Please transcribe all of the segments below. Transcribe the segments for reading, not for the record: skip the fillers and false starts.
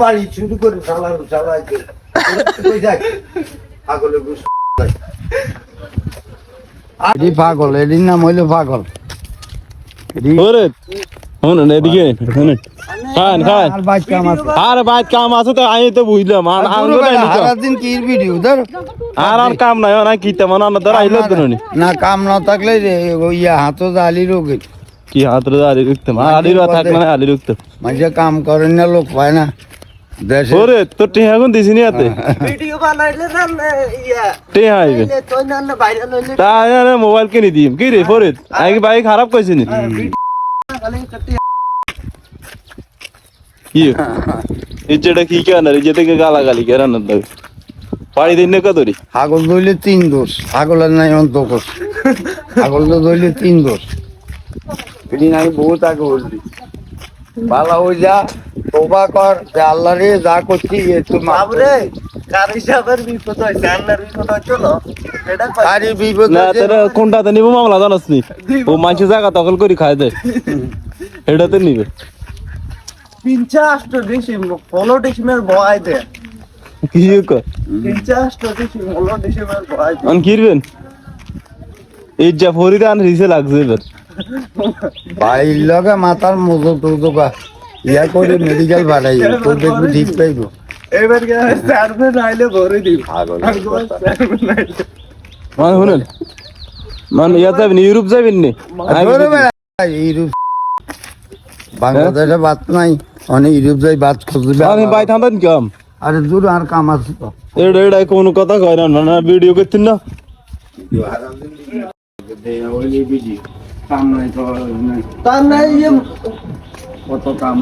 বাড়ি শুরু করে চালাইছে পাগল এদিন নাম হইলো পাগল এদিকে খান আর বাইক কাম আছে তো আমি তো বুঝলাম সারাদিন কি ভিডিও ধর আর কাম নাই না কি তেমন ধর আইলো না কাম না থাকলে ইয়া হাত আলি রোগে কি হাত আলি রুখতাম আলির থাকলে না আলি রুখতাম মানুষ কাম করেন না লোক পায় না ওরে তোর টিহা কোন দিছি নি হাতে ভিডিও বানাইলে না ইয়া টিহা আইবে তুই না ভাইরাল হইলে তাই না মোবাইল কিনে দিম কি রে ফরিদ আগে বাইক খারাপ কইছিস নি কি ইচ্ছেটা কি কেন রে যেতে গালাগালি কেন দাও পাড়ি দিন না কতরি ছাগল ধরলে 3 দোষ ছাগলের নাই অন্তকোষ ছাগল তো ধরলে 3 দোষ এদিন আমি বহুত আগে বলছি ভালো হয়ে যা তোবা কর যে আল্লাহ রে যা করছি বাবরে কার হিসাবের বিপদ হয় জান্নার বিপদ হয় চলো এটা আরে বিপদ না তোরা কোনটাতে নিব মামলা জানাস নি ও মাঝে জায়গা দখল করে খায় দেয় এটাতে নিবে 50 বেশি পলিটিশিয়ানের ভয় দেয় কি কর 50 বেশি পলিটিশিয়ানের ভয় দেয় অন কিরবেন এই যা ফরিদ আন রিসে লাগছে এবার ভাই লগে মাথার মজো তো ইয়া করে মেডিকেল বাড়াই তো দেখবি ঠিক পাইবো এবার কে সার্ভে নাইলে ভরে দিই পাগল মানে শুনুন মানে ইয়া যাবেন ইউরোপ যাবেন নি ইউরোপ বাংলাদেশে বাত নাই অনেক ইউরোপ যাই বাত খুঁজবে আমি বাই থামবেন কম আরে দূর আর কাম আছে তো এটা কোন কথা কয় না না ভিডিও করতেন না কাম নাই তো তার নাই কত কাম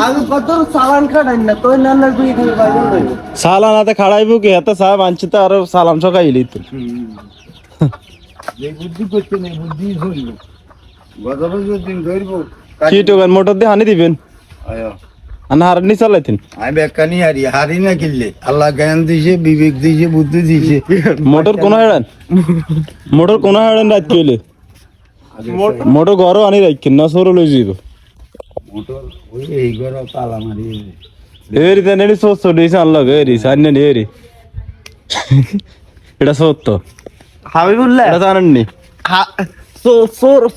আমি কত চালান কাটাই না তুই নান্নার দুই খালি বাইরে হই সালানাতে খাড়াইবো কি এত সাহেব আনছি তো আর সালাম সকাইলি তো যে বুদ্ধি করতে নেই বুদ্ধি হইল গত বছর দিন ধরবো কি টোকেন মোটর দিয়ে হানি দিবেন আয়ো আর হারনি চালাইতেন আমি বেকানি হারি না কিনলে আল্লাহ জ্ঞান দিয়েছে বিবেক দিয়েছে বুদ্ধি দিয়েছে মোটর কোন হেড়ান রাত কইলে মোটর ঘরও আনি রাখেন না সরো লই যাইব মোটর ওই এই ঘরে তালা মারি এরি দেন এরি সত্য দিছে আনলো এরি সান্নে নি এরি এটা সত্য হাবিবুল্লাহ এটা জানেন নি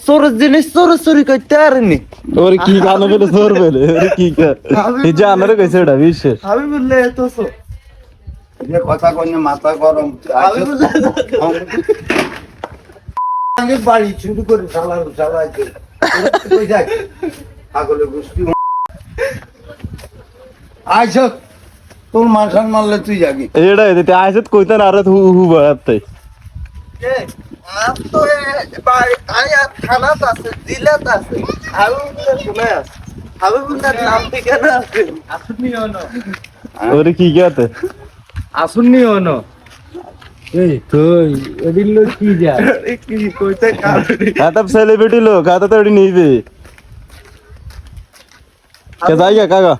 সোর জিনিস চুরি করতে পারেনি ওরে কি গানো বলে সর বলে ওরে কি এই যে আমারে কইছে এটা বিশ্বের হাবিবুল্লাহ তো সো যে কথা কইনে মাথা গরম হাবিবুল্লাহ আগে বাড়ি শুরু করে চালাইছে কই যাই আগলে গুষ্টি আইছো তোর মাথার মারলে তুই যাবি এটা এতে আইছত কইতেন আর হু হু বাড়াতে আপ তো আয়া থানাত আছে জিলাত আছে হাবিবুল্লাহ শুনে আছে হাবিবুল্লাহ নাম ঠিকানা আছে আসুনি হনো ওরে কি গাতে আসুনি হনো এই তুই এদিন লোক কি যা কি কইতে কারণে आता सेलिब्रिटी लोग आता थोड़ी नहीं दे क्या जाएगा काका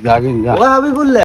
যাগিন যা ও হাবিবুল্লাহ